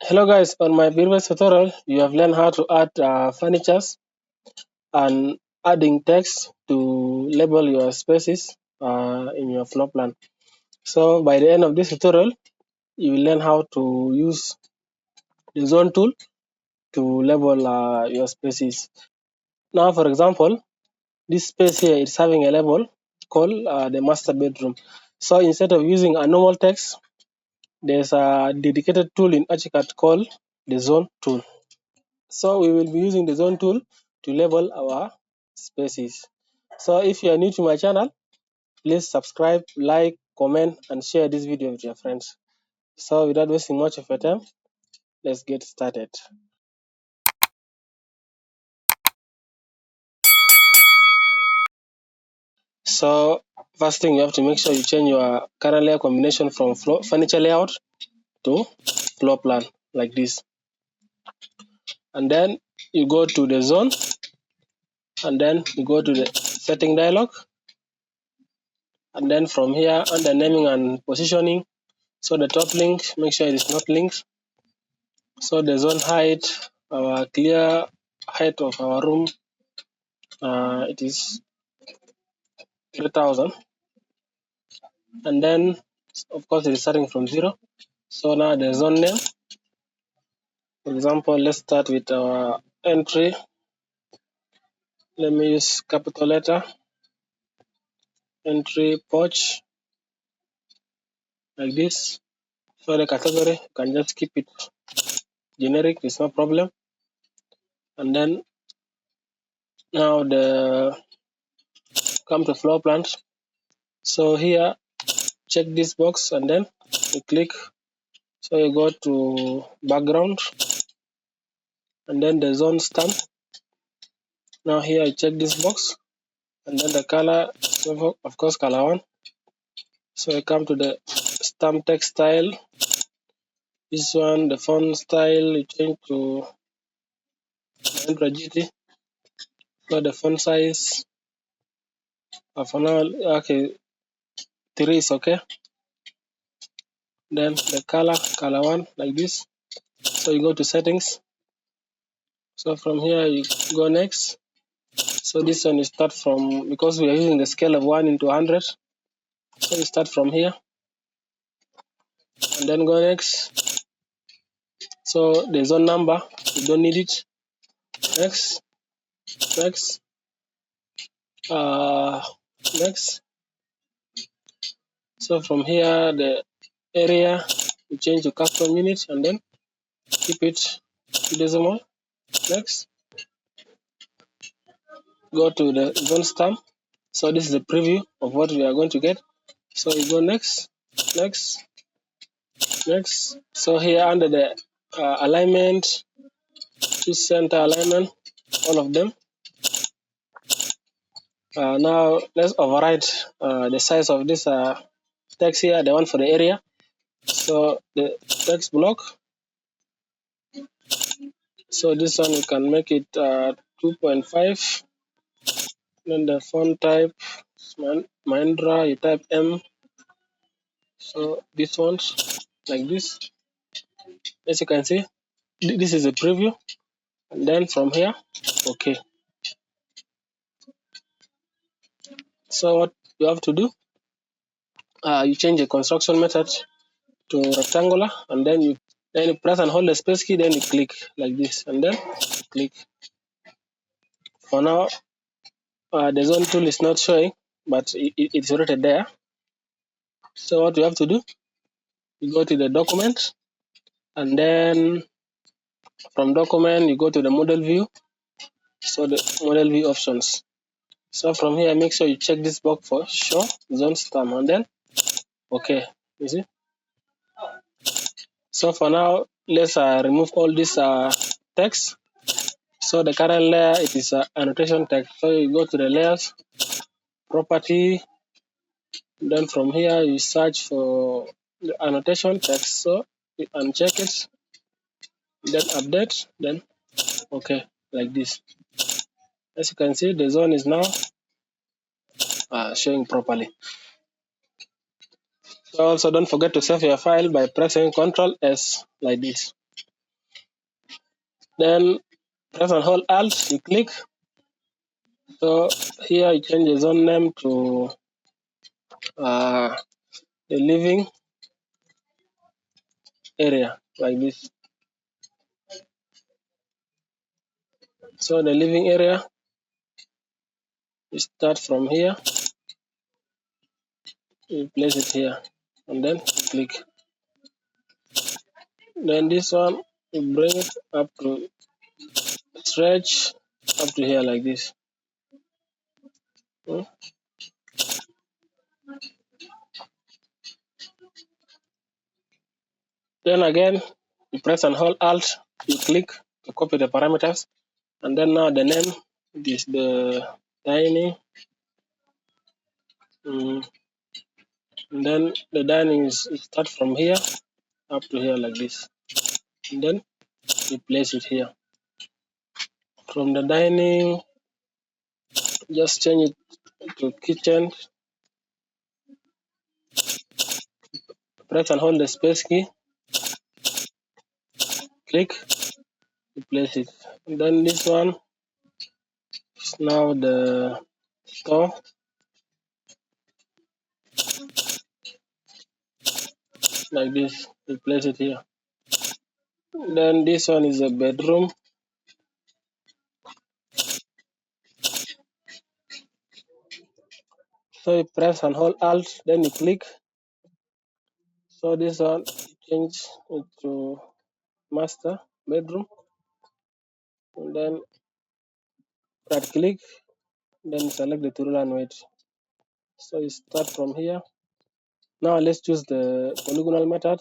Hello guys, on my previous tutorial, you have learned how to add furnitures and adding text to label your spaces in your floor plan. So by the end of this tutorial, you will learn how to use the zone tool to label your spaces. Now, for example, this space here is having a label called the master bedroom. So instead of using a normal text, there's a dedicated tool in Archicad called the zone tool. So we will be using the zone tool to label our spaces. So if you are new to my channel, please subscribe, like, comment, and share this video with your friends. So without wasting much of your time, let's get started. So first thing, you have to make sure you change your current layer combination from furniture layout to floor plan like this. And then you go to the zone, and then you go to the setting dialog. And then from here, under naming and positioning, so the top link, make sure it is not linked. So the zone height, our clear height of our room, it is 3000. And then, of course, it is starting from 0. So now the zone name, for example, let's start with our entry. Let me use capital letter, entry porch, like this. So the category, you can just keep it generic, it's no problem. And then now come to floor plans. So here, check this box and then you click. So you go to background and then the zone stamp. Now here I check this box and then the color, so of course color 1. So I come to the stamp text style. This one, the font style, you change to Mahindra GT. So the font size, for now, okay, 3 is okay. Then the color 1, like this. So you go to settings. So from here you go next. So this one you start from, because we are using the scale of 1 into 100. So you start from here and then go next. So the zone number, you don't need it. Next, next, next. So from here, the area, you change to custom unit and then keep it to decimal. Next, go to the zone stamp. So this is the preview of what we are going to get. So you go next, next, next. So here under the alignment, choose center alignment, all of them. Now let's override the size of this text here, the one for the area. So the text block. So this one you can make it 2.5. Then the font type, Mahindra, you type M. So this one's like this. As you can see, this is a preview. And then from here, okay. So what you have to do, you change the construction method to rectangular, and then you press and hold the space key, then you click like this, and then click. For now, the zone tool is not showing, but it's already there. So what you have to do, you go to the document, and then from document you go to the model view. So the model view options. So from here, make sure you check this box for show zone stamp, and then okay. You see. So for now, let's remove all this text. So the current layer, it is annotation text. So you go to the layers, property, then from here you search for the annotation text. So you uncheck it, then update, then okay, like this. As you can see, the zone is now showing properly. So also don't forget to save your file by pressing Ctrl S like this. Then press and hold Alt, you click. So here you change the zone name to uh, the living area like this. So the living area, you start from here, you place it here, and then you click. Then this one, you bring it up to stretch up to here like this. Hmm. Then again, you press and hold Alt, you click to copy the parameters, and then now the name is the dining. And then the dining is start from here up to here like this, and then you place it here. From the dining, just change it to kitchen. Press and hold the space key, click, you place it. And then this one is now the store like this. You place it here. Then this one is a bedroom. So you press and hold Alt, then you click. So this one change it to master bedroom, and then right click, then select the tool and wait. So you start from here. Now let's choose the polygonal method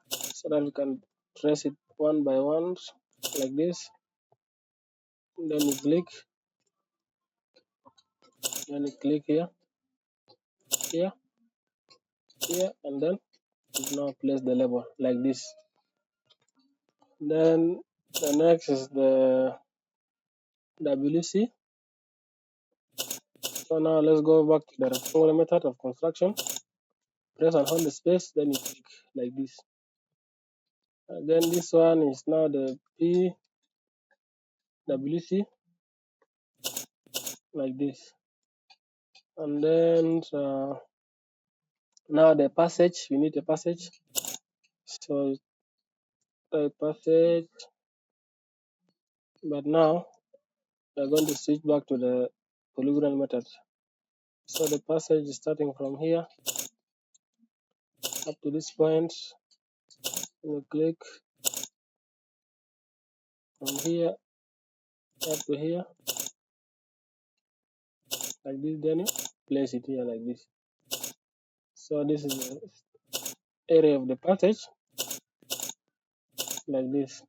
so that we can trace it one by one like this. Then you click, then you click here, here, here, and then you now place the label like this. Then the next is the WC. So now let's go back to the rectangular method of construction. Press and hold the space, then you click like this. And then this one is now the PWC like this. And then now the passage, we need a passage. So type passage, but now we're going to switch back to the polygonal method. So the passage is starting from here up to this point. You click from here up to here like this, then you place it here like this. So this is the area of the passage like this.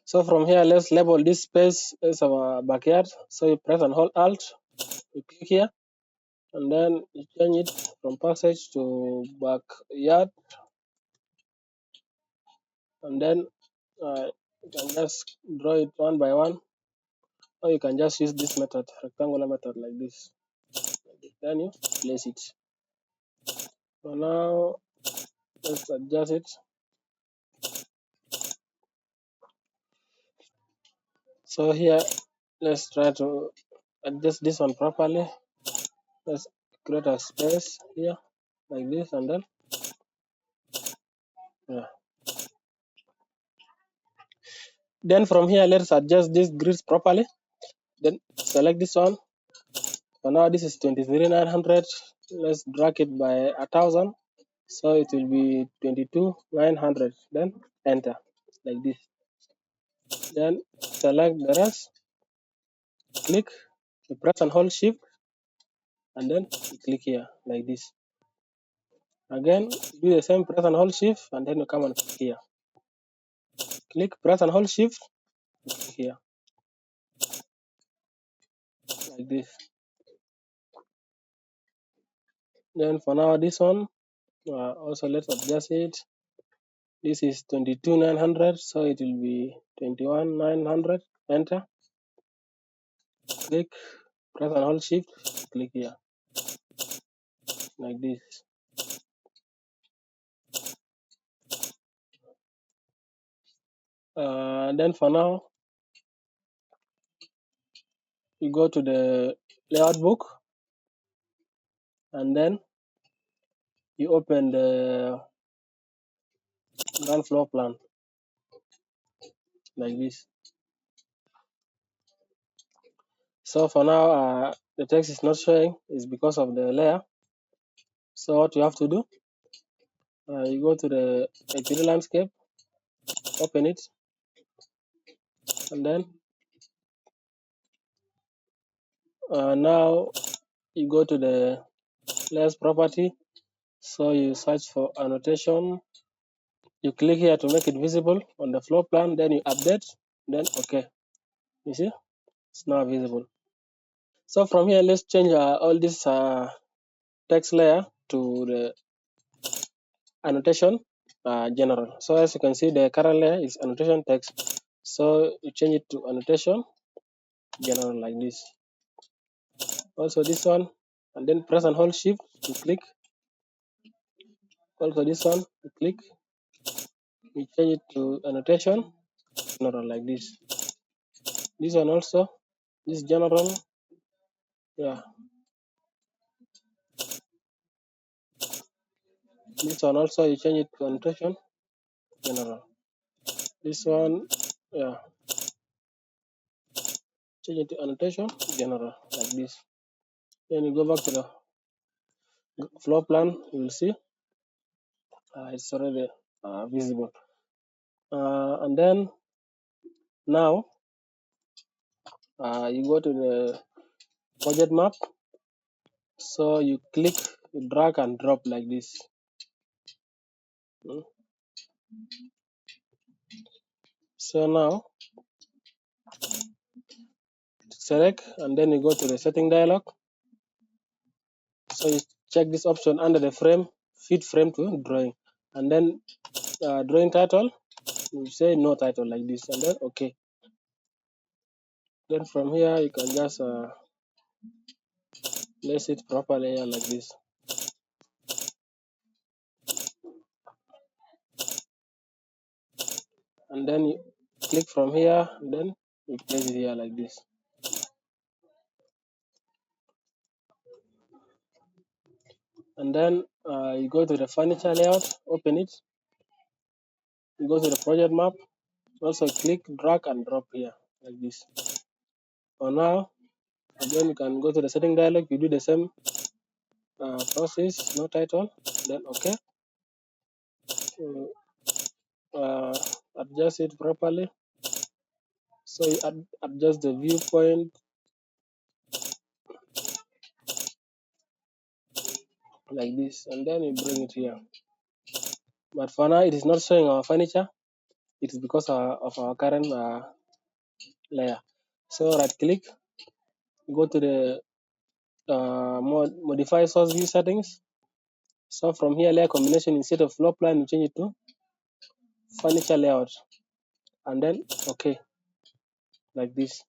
So from here, let's label this space as our backyard. So you press and hold Alt, you click here, and then you change it from passage to backyard, and then you can just draw it one by one, or you can just use this method, rectangular method like this. Then you place it. So now let's adjust it. So here, let's try to adjust this one properly. Let's create a space here like this, and then yeah. Then from here, let's adjust this grids properly. Then select this one. So now this is 23,900. Let's drag it by 1,000. So it will be 22,900. Then enter like this. Then select the rest. Click. You press and hold Shift, and then you click here like this. Again, do the same. Press and hold Shift, and then you come and click here. Click. Press and hold Shift. Click here like this. Then for now, this one also let's adjust it. This is 22,900, so it will be 21,900. Enter. Click. Press and hold Shift. Click here like this. Then for now, you go to the layout book, and then you open the ground floor plan like this. So for now, the text is not showing is because of the layer. So what you have to do, you go to the AP landscape, open it, and then now you go to the layers property. So you search for annotation. You click here to make it visible on the floor plan. Then you update. Then okay, you see it's now visible. So from here, let's change all this text layer to the annotation general. So as you can see, the current layer is annotation text. So you change it to annotation general like this. Also this one, and then press and hold shift to click. Also this one, you click, you change it to annotation general like this. This one also, this general, yeah. This one also, you change it to annotation general. This one, yeah, change it to annotation general like this. Then you go back to the floor plan, you will see it's already visible. And then now you go to the project map. So you click, you drag and drop like this. Mm. So now select, and then you go to the setting dialog. So you check this option under the frame, feed frame to drawing, and then drawing title, you say no title like this, and then okay. Then from here you can just place it properly here like this. And then you click from here, and then you place it here like this. And then you go to the furniture layout, open it, you go to the project map, also click, drag and drop here like this. For now, again you can go to the setting dialog, you do the same process, no title, then okay. So, adjust it properly. So you adjust the viewpoint like this, and then you bring it here. But for now, it is not showing our furniture. It is because of our current layer. So right click, go to the modify source view settings. So from here, layer combination, instead of floor plan, you change it to furniture layout, and then okay, like this.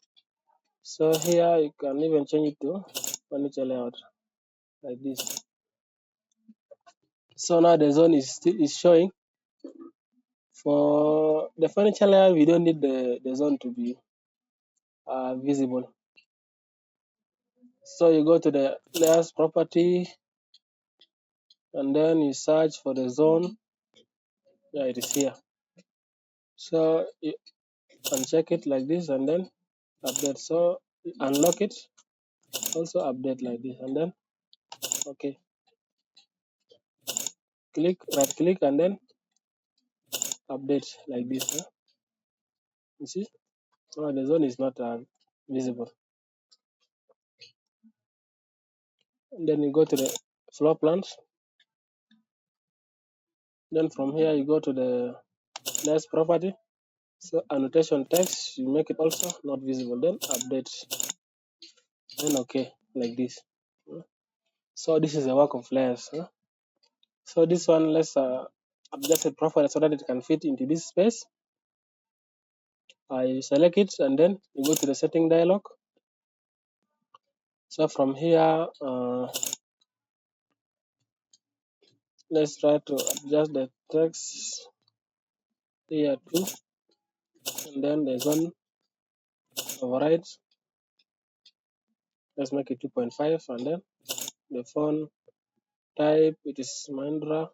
So here you can even change it to furniture layout like this. So now the zone is showing. For the furniture layer, we don't need the zone to be visible. So you go to the layers property, and then you search for the zone. Yeah, it is here. So you uncheck it like this, and then update. So you unlock it, also update like this, and then okay. Click, right click, and then update like this. Huh? You see? So the zone is not visible. And then you go to the floor plans. Then from here you go to the next property. So annotation text, you make it also not visible. Then update. Then okay, like this. Huh? So this is a work of layers. Huh? So this one, let's adjust it properly so that it can fit into this space. I select it, and then you go to the setting dialog. So from here, let's try to adjust the text here too. And then the icon override, let's make it 2.5, and then the font type, it is Mahindra.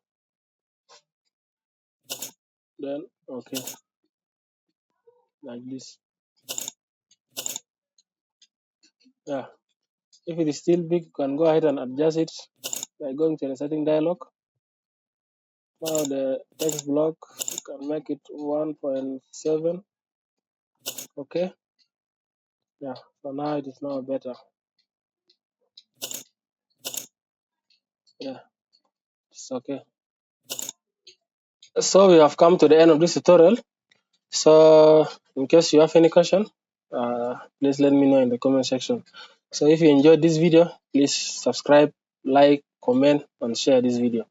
Then okay, like this. Yeah, if it is still big, you can go ahead and adjust it by going to the setting dialog. Now the text block, you can make it 1.7. Okay, yeah, so now it is now better. Yeah, it's okay. So we have come to the end of this tutorial. So in case you have any question, please let me know in the comment section. So if you enjoyed this video, please subscribe, like, comment, and share this video.